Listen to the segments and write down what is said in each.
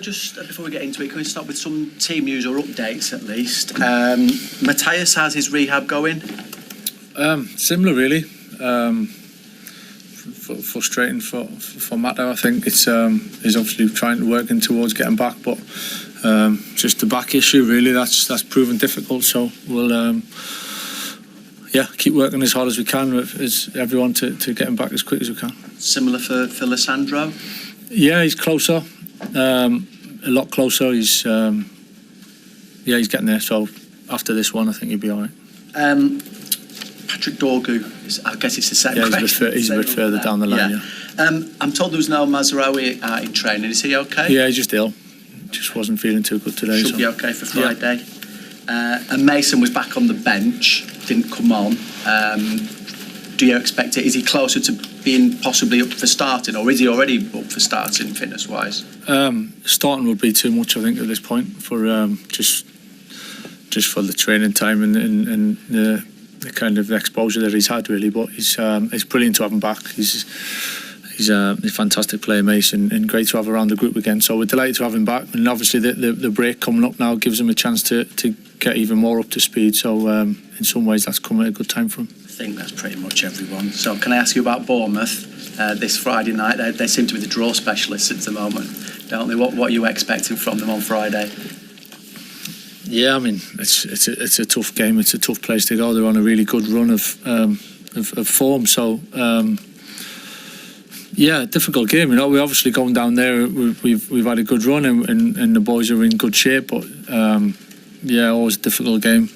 Just before we get into it, can we start with some team news or updates at least? Matthias, how's his rehab going? Similar, really. Frustrating for Matto. I think he's obviously trying to working towards getting back, but just the back issue really that's proven difficult. So we'll keep working as hard as we can with everyone to get him back as quick as we can. Similar for Lissandro? Yeah, he's closer. A lot closer. He's getting there. So after this one, I think he'll be all right. Patrick Dorgu, I guess it's the same question. He's a bit further down the line. Yeah. I'm told there was no Mazraoui in training. Is he okay? Yeah, he's just ill. Just wasn't feeling too good today. Should be okay for Friday. Yeah. And Mason was back on the bench, didn't come on. Do you expect it? Is he closer to being possibly up for starting, or is he already up for starting fitness-wise? Starting would be too much, I think, at this point for just for the training time and the kind of exposure that he's had, really. But it's brilliant to have him back. He's a fantastic player, Mason, and great to have around the group again. So we're delighted to have him back. And obviously the break coming up now gives him a chance to get even more up to speed. So in some ways that's come at a good time for him. I think that's pretty much everyone. So can I ask you about Bournemouth this Friday night? They seem to be the draw specialists at the moment, don't they? What are you expecting from them on Friday? Yeah, I mean it's a tough game. It's a tough place to go. They're on a really good run of form. So difficult game. You know, we're obviously going down there. We've had a good run and the boys are in good shape. But always a difficult game.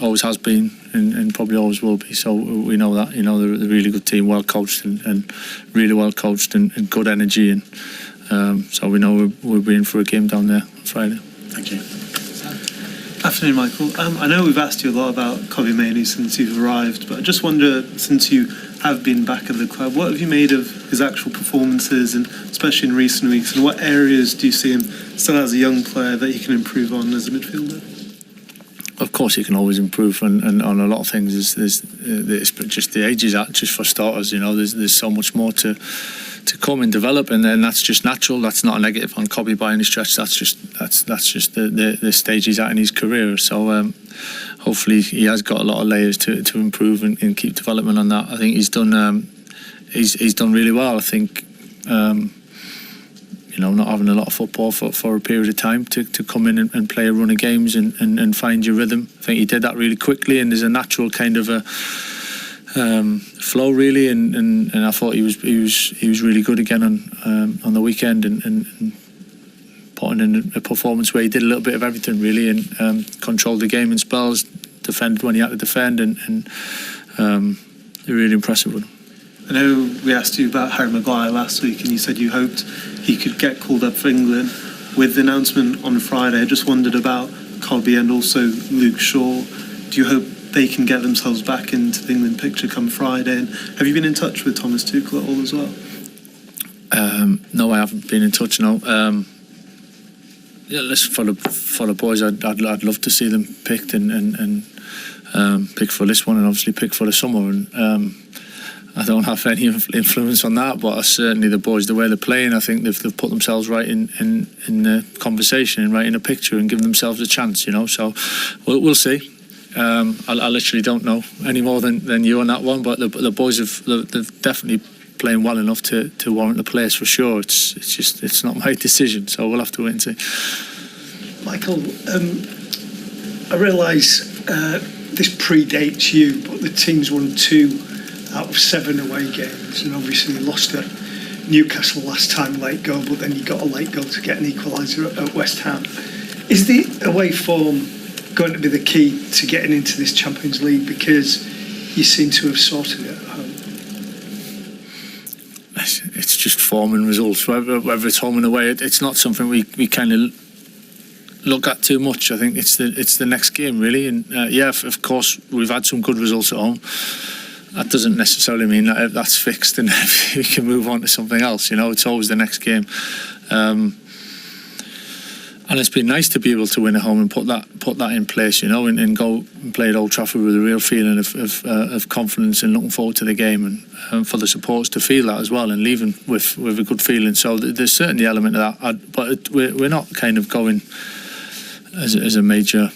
Always has been and probably always will be. So we know that. You know, they're a really good team, well coached and really well coached and good energy. And so we know we'll be in for a game down there on Friday. Thank you. Afternoon, Michael. I know we've asked you a lot about Kobe Mainoo since you've arrived, but I just wonder, since you have been back at the club, what have you made of his actual performances, and especially in recent weeks, and what areas do you see him still as a young player that he can improve on as a midfielder? Of course, he can always improve and on a lot of things. It's just the age he's at, just for starters. You know, there's so much more to come and develop, and then that's just natural. That's not a negative on Kobe by any stretch. That's just the stage he's at in his career. So hopefully he has got a lot of layers to improve and keep development on that. I think he's done really well. I think not having a lot of football for a period of time to come in and play a run of games and find your rhythm. I think he did that really quickly, and there's a natural kind of a flow really, and I thought he was really good again on the weekend and putting in a performance where he did a little bit of everything really, and controlled the game in spells, defended when he had to defend, and really impressive with him. I know we asked you about Harry Maguire last week, and you said you hoped he could get called up for England. With the announcement on Friday, I just wondered about Colby and also Luke Shaw. Do you hope they can get themselves back into the England picture come Friday? And have you been in touch with Thomas Tuchel at all as well? No, I haven't been in touch. No. Listen, for the boys, I'd love to see them picked and picked for this one, and obviously picked for the summer. And I don't have any influence on that, but certainly the boys, the way they're playing, I think they've put themselves right in the conversation and right in a picture and given themselves a chance. You know, so we'll see. I literally don't know any more than you on that one, but the boys they've definitely playing well enough to warrant the place for sure. It's not my decision, so we'll have to wait and see. Michael, I realise this predates you, but the team's won 2 out of 7 away games, and obviously you lost at Newcastle last time late goal, but then you got a late goal to get an equaliser at West Ham. Is the away form going to be the key to getting into this Champions League, because you seem to have sorted it at home? It's just form and results, whether it's home and away. It's not something we kind of look at too much. I think it's the next game really, and of course we've had some good results at home. That doesn't necessarily mean that that's fixed and we can move on to something else. You know, it's always the next game. And And it's been nice to be able to win at home and put that in place, you know, and go and play at Old Trafford with a real feeling of confidence and looking forward to the game, and for the supporters to feel that as well, and leaving with a good feeling. So there's certainly an element of that, but we're not kind of going as a major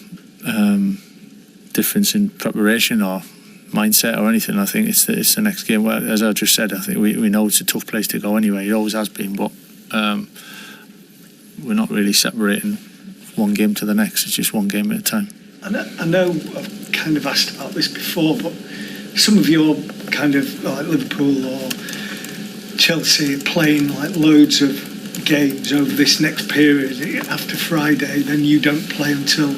difference in preparation or mindset or anything. I think it's the next game. Where, as I just said, I think we know it's a tough place to go anyway. It always has been, but we're not really separating one game to the next. It's just one game at a time. I know I've kind of asked about this before, but some of your kind of like Liverpool or Chelsea are playing like loads of games over this next period after Friday, then you don't play until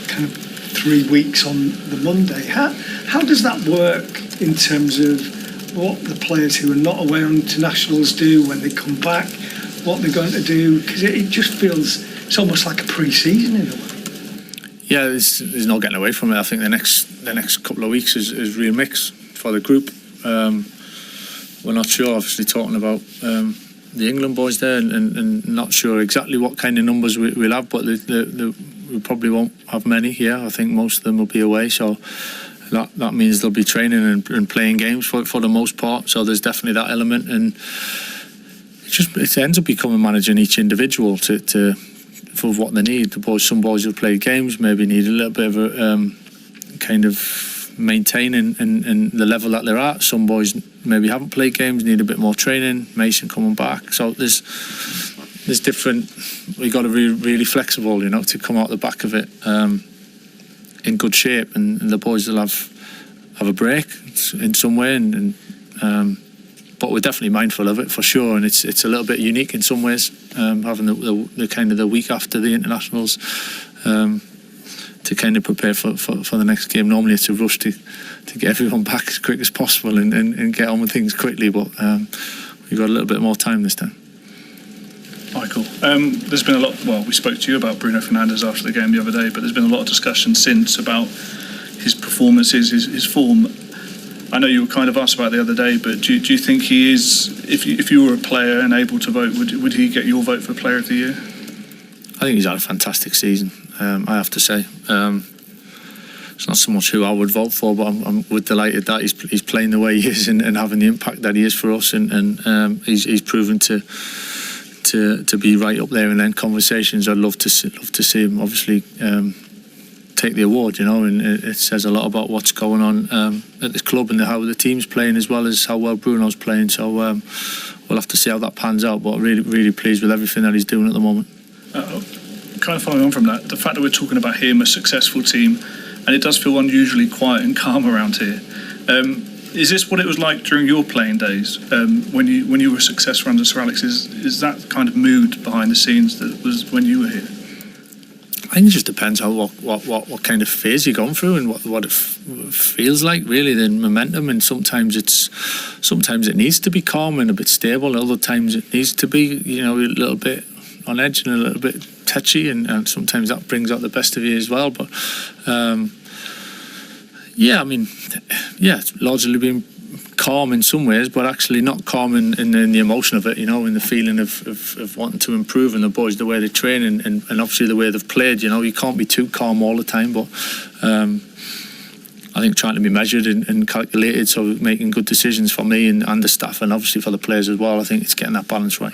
kind of 3 weeks on the Monday. How does that work in terms of what the players who are not away on internationals do when they come back, what they're going to do? Because it just feels, it's almost like a pre-season in a way. Yeah, there's no getting away from it. I think the next couple of weeks is real mix for the group. We're not sure, obviously, talking about the England boys there, and not sure exactly what kind of numbers we'll have, but we probably won't have many here. I think most of them will be away, so that means they'll be training and playing games for the most part. So there's definitely that element, and it ends up becoming managing each individual for what they need. Some boys who've played games maybe need a little bit of a kind of maintaining in the level that they're at. Some boys maybe haven't played games, need a bit more training. Mason coming back, so there's different. We got to be really flexible, you know, to come out the back of it in good shape, and the boys will have a break in some way, but we're definitely mindful of it for sure, and it's a little bit unique in some ways, having the kind of the week after the internationals to kind of prepare for the next game. Normally it's a rush to get everyone back as quick as possible and get on with things quickly, but we've got a little bit more time this time. Michael, there's been a lot. Well, we spoke to you about Bruno Fernandes after the game the other day, but there's been a lot of discussion since about his performances, his form. I know you were kind of asked about it the other day, but do you think he is? If you were a player and able to vote, would he get your vote for Player of the Year? I think he's had a fantastic season. I have to say, it's not so much who I would vote for, but I'm delighted that he's playing the way he is and having the impact that he is for us, and he's proven to be right up there in them conversations. I'd love to see him obviously take the award, you know, and it says a lot about what's going on at this club and how the team's playing, as well as how well Bruno's playing. So we'll have to see how that pans out, but really, really pleased with everything that he's doing at the moment. Kind of following on from that, the fact that we're talking about him, a successful team, and it does feel unusually quiet and calm around here. Is this what it was like during your playing days when you were successful under Sir Alex? Is that kind of mood behind the scenes that was when you were here? I think it just depends on what kind of phase you're going through and what it feels like, really, the momentum. And sometimes it needs to be calm and a bit stable. Other times it needs to be, you know, a little bit on edge and a little bit touchy, and sometimes that brings out the best of you as well. But it's largely been calm in some ways, but actually not calm in the emotion of it, you know, in the feeling of wanting to improve, and the boys, the way they train, and obviously the way they've played. You know, you can't be too calm all the time, but I think trying to be measured and calculated, so making good decisions for me and the staff, and obviously for the players as well. I think it's getting that balance right.